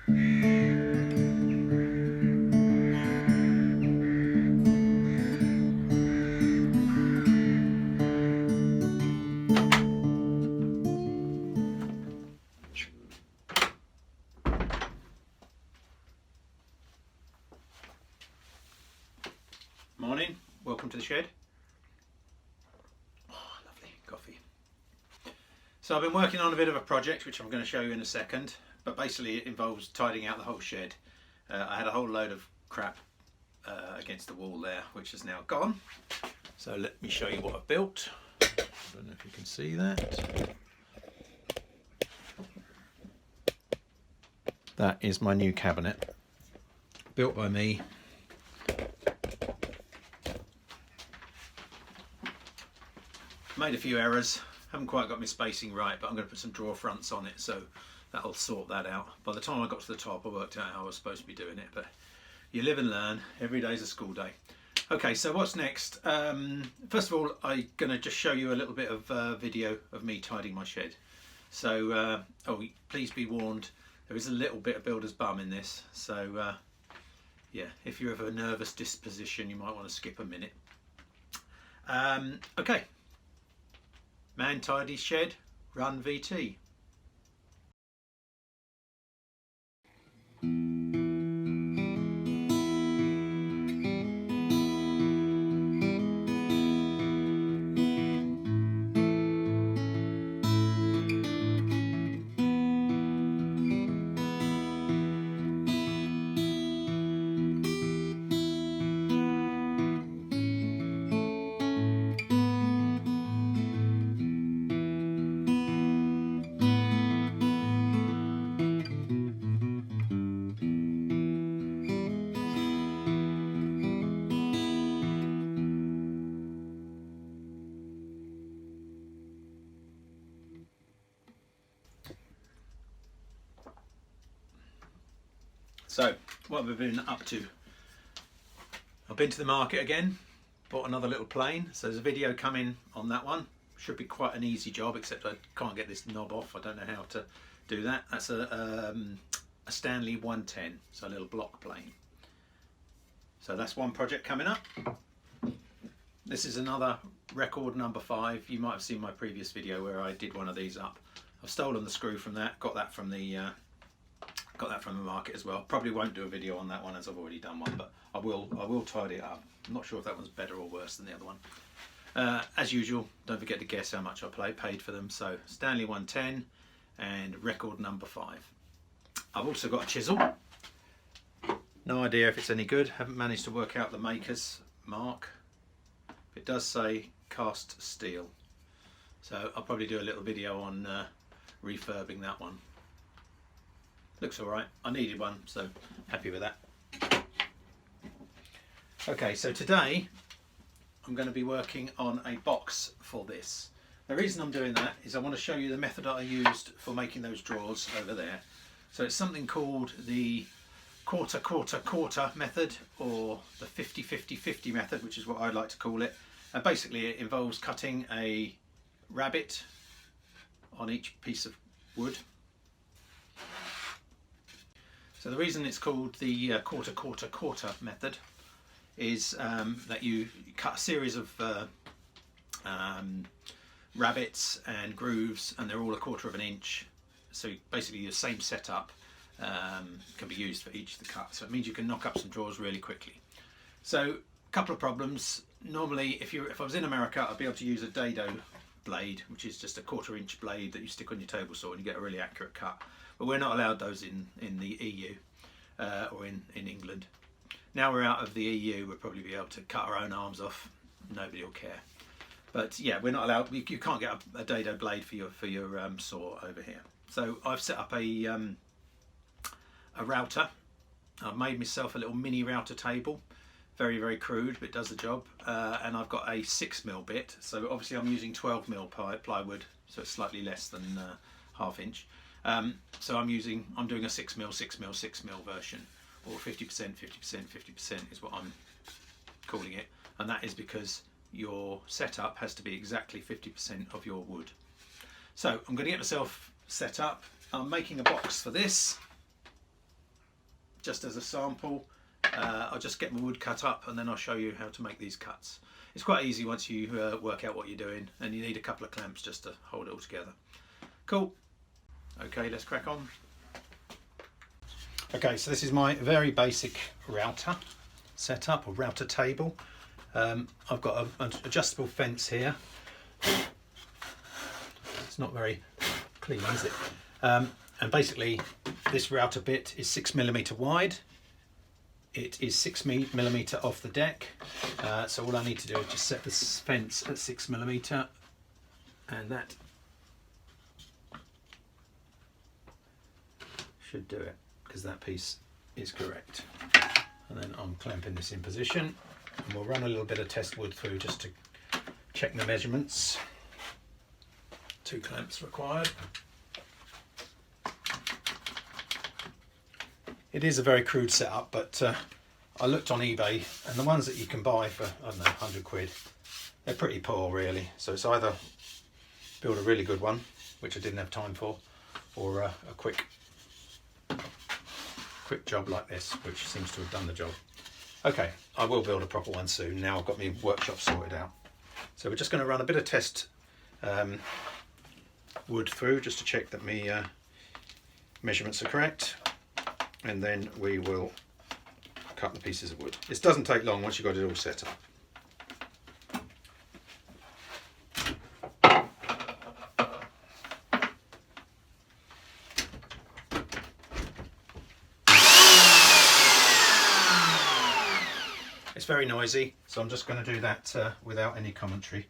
Morning, welcome to the shed. Oh, lovely coffee. So I've been working on a bit of a project which I'm going to show you in a second, but basically it involves tidying out the whole shed. I had a whole load of crap against the wall there, which is now gone. So let me show you what I've built. I don't know if you can see that. That is my new cabinet, built by me. Made a few errors, haven't quite got my spacing right, but I'm going to put some drawer fronts on it, so that'll sort that out. By the time I got to the top, I worked out how I was supposed to be doing it, but you live and learn. Every day's a school day. Okay, so what's next? First of all, I'm going to just show you a little bit of video of me tidying my shed. So, please be warned, there is a little bit of builder's bum in this, so yeah, if you're of a nervous disposition, you might want to skip a minute. Okay. Man tidies shed, run VT. So, what have I been up to? I've been to the market again, bought another little plane, so there's a video coming on that one. Should be quite an easy job, except I can't get this knob off. I don't know how to do that. That's a Stanley 110, so a little block plane. So that's one project coming up. This is another record number 5. You might have seen my previous video where I did one of these up. I've stolen the screw from that, got that from the market as well. Probably won't do a video on that one as I've already done one, but I will tidy it up. I'm not sure if that one's better or worse than the other one. As usual, don't forget to guess how much I paid for them. So Stanley 110 and record number 5. I've also got a chisel. No idea if it's any good. Haven't managed to work out the maker's mark. It does say cast steel. So I'll probably do a little video on refurbing that one. Looks alright. I needed one, so happy with that. Okay, so today I'm going to be working on a box for this. The reason I'm doing that is I want to show you the method I used for making those drawers over there. So it's something called the quarter method, or the 50-50-50 method, which is what I like to call it. And basically it involves cutting a rabbet on each piece of wood. So the reason it's called the quarter method is that you cut a series of rabbets and grooves, and they're all 1/4 of an inch. So basically the same setup can be used for each of the cuts. So it means you can knock up some drawers really quickly. So a couple of problems. Normally, if I was in America, I'd be able to use a dado blade, which is just a 1/4 inch blade that you stick on your table saw and you get a really accurate cut. But we're not allowed those in the EU or in England. Now we're out of the EU, we'll probably be able to cut our own arms off. Nobody will care. But yeah, we're not allowed. You can't get a dado blade for your saw over here. So I've set up a router. I've made myself a little mini router table. Very crude, but it does the job. And I've got a 6mm bit. So obviously I'm using 12mm plywood, so it's slightly less than 1/2 inch. So I'm doing a 6mm version, or 50%, 50%, 50% is what I'm calling it, and that is because your setup has to be exactly 50% of your wood. So I'm going to get myself set up. I'm making a box for this. just as a sample. I'll just get my wood cut up and then I'll show you how to make these cuts. It's quite easy once you work out what you're doing, and you need a couple of clamps just to hold it all together. Cool. Okay, let's crack on. Okay, so this is my very basic router setup, or router table. I've got an adjustable fence here. It's not very clean, is it? And basically this router bit is 6mm wide. It is 6mm off the deck. So all I need to do is just set this fence at 6mm, and that should do it, because that piece is correct. And then I'm clamping this in position, and we'll run a little bit of test wood through just to check the measurements. 2 clamps required. It is a very crude setup, but I looked on eBay, and the ones that you can buy for, I don't know, 100 quid, they're pretty poor really. So it's either build a really good one, which I didn't have time for, or a quick job like this, which seems to have done the job. Okay, I will build a proper one soon. Now I've got my workshop sorted out. So we're just going to run a bit of test wood through, just to check that my measurements are correct, and then we will cut the pieces of wood. This doesn't take long once you've got it all set up. It's very noisy, so I'm just going to do that without any commentary.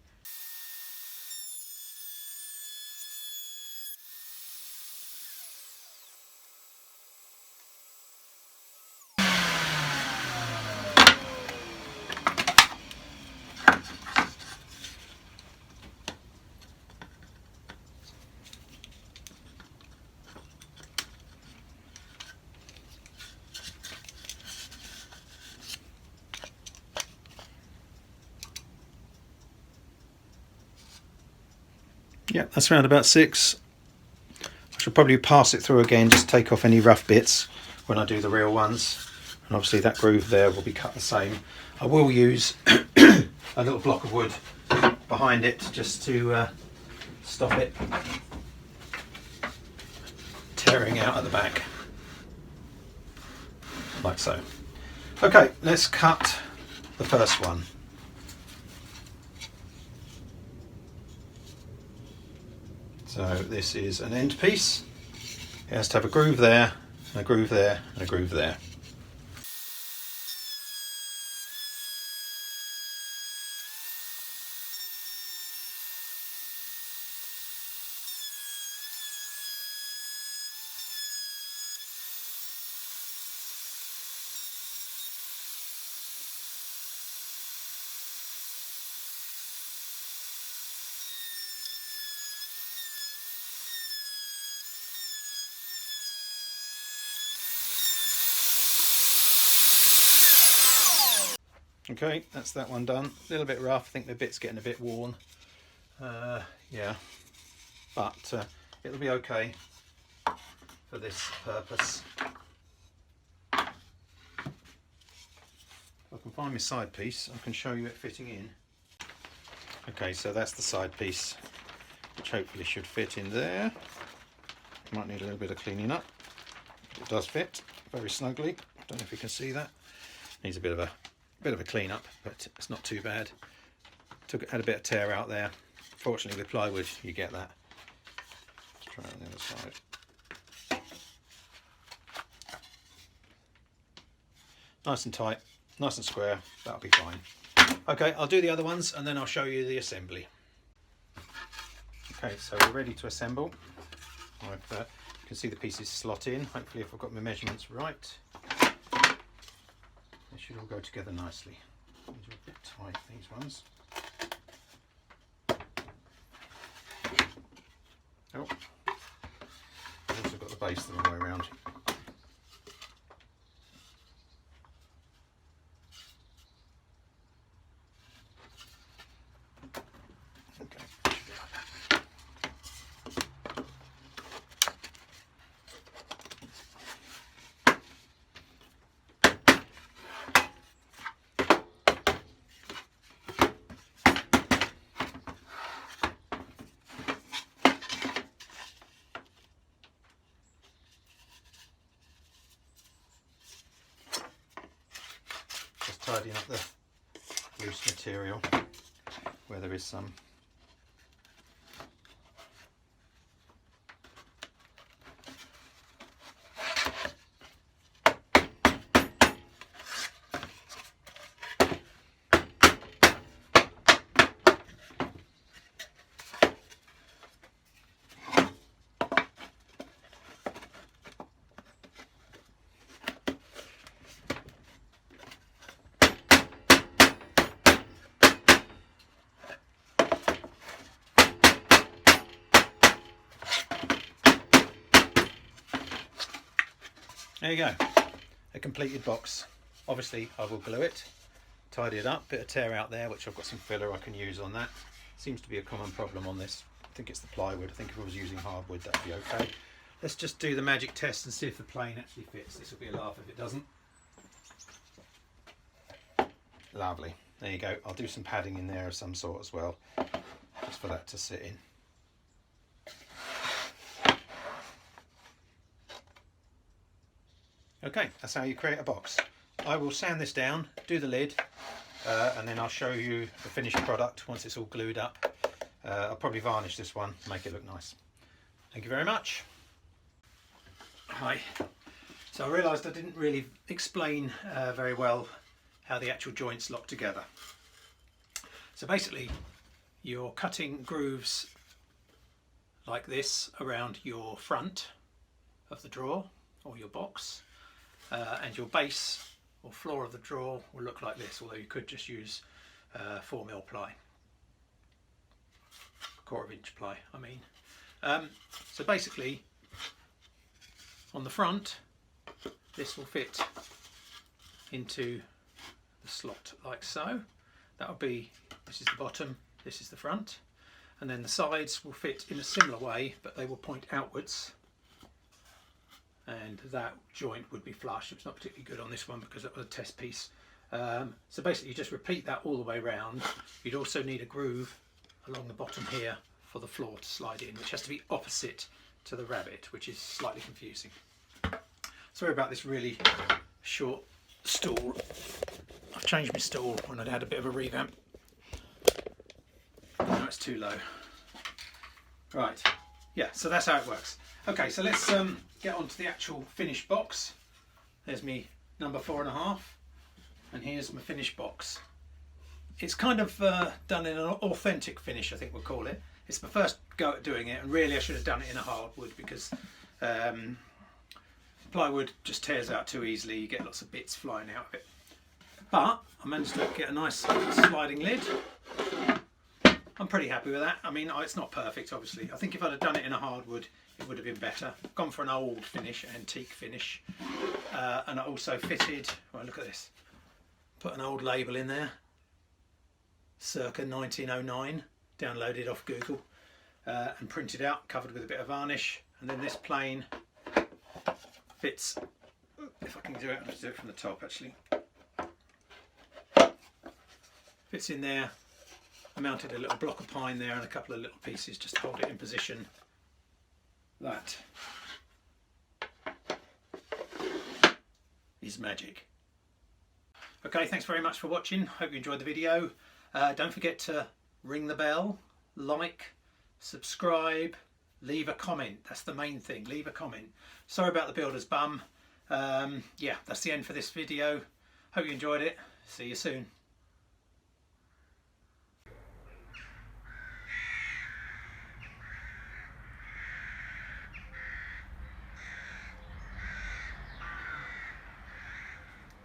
Yeah, that's around about 6. I should probably pass it through again, just take off any rough bits when I do the real ones. And obviously that groove there will be cut the same. I will use a little block of wood behind it just to stop it tearing out at the back, like so. Okay, let's cut the first one. So this is an end piece. It has to have a groove there, and a groove there, and a groove there. Okay, that's that one done. A little bit rough, I think the bit's getting a bit worn. Yeah, but it'll be okay for this purpose. If I can find my side piece, I can show you it fitting in. Okay, so that's the side piece, which hopefully should fit in there. Might need a little bit of cleaning up. It does fit very snugly. I don't know if you can see that. Needs a bit of a clean up, but it's not too bad. Had a bit of tear out there. Fortunately with plywood you get that. Let's try it on the other side. Nice and tight, nice and square, that'll be fine. Okay, I'll do the other ones and then I'll show you the assembly. Okay, so we're ready to assemble. You can see the pieces slot in, hopefully if I've got my measurements right. They should all go together nicely. These are a bit tight, these ones. Oh, I've also got the base the wrong way around. Okay, should be like that. tidying up the loose material where there is some. There you go, a completed box. Obviously I will glue it, tidy it up, bit of tear out there, which I've got some filler I can use on that. Seems to be a common problem on this. I think it's the plywood. I think if I was using hardwood that'd be okay. Let's just do the magic test and see if the plane actually fits. This will be a laugh if it doesn't. Lovely, there you go. I'll do some padding in there of some sort as well, just for that to sit in. Okay, that's how you create a box. I will sand this down, do the lid, and then I'll show you the finished product once it's all glued up. I'll probably varnish this one, make it look nice. Thank you very much. Hi. So I realised I didn't really explain very well how the actual joints lock together. So basically, you're cutting grooves like this around your front of the drawer or your box. And your base or floor of the drawer will look like this, although you could just use 4mm ply, 1/4 inch ply I mean. So basically on the front this will fit into the slot like so. That will be, this is the bottom, this is the front, and then the sides will fit in a similar way, but they will point outwards. And that joint would be flush. It's not particularly good on this one because it was a test piece. So basically you just repeat that all the way around. You'd also need a groove along the bottom here for the floor to slide in, which has to be opposite to the rabbet, which is slightly confusing. Sorry about this really short stool. I've changed my stool when I'd had a bit of a revamp. Now it's too low. Right, yeah, so that's how it works. Okay, so let's get on to the actual finished box. There's me number 4.5, and here's my finished box. It's kind of done in an authentic finish, I think we'll call it. It's my first go at doing it, and really I should have done it in a hardwood because plywood just tears out too easily. You get lots of bits flying out of it. But I managed to get a nice sliding lid. I'm pretty happy with that. I mean, it's not perfect, obviously. I think if I'd have done it in a hardwood, it would have been better. I've gone for an old finish, antique finish. And I also fitted, well, look at this. Put an old label in there. Circa 1909, downloaded off Google and printed out, covered with a bit of varnish. And then this plane fits, if I can do it, let's do it from the top actually. Fits in there. I mounted a little block of pine there and a couple of little pieces just to hold it in position. That is magic. Okay, thanks very much for watching. Hope you enjoyed the video. Don't forget to ring the bell, like, subscribe, leave a comment. That's the main thing, leave a comment. Sorry about the builder's bum. Yeah, that's the end for this video. Hope you enjoyed it. See you soon.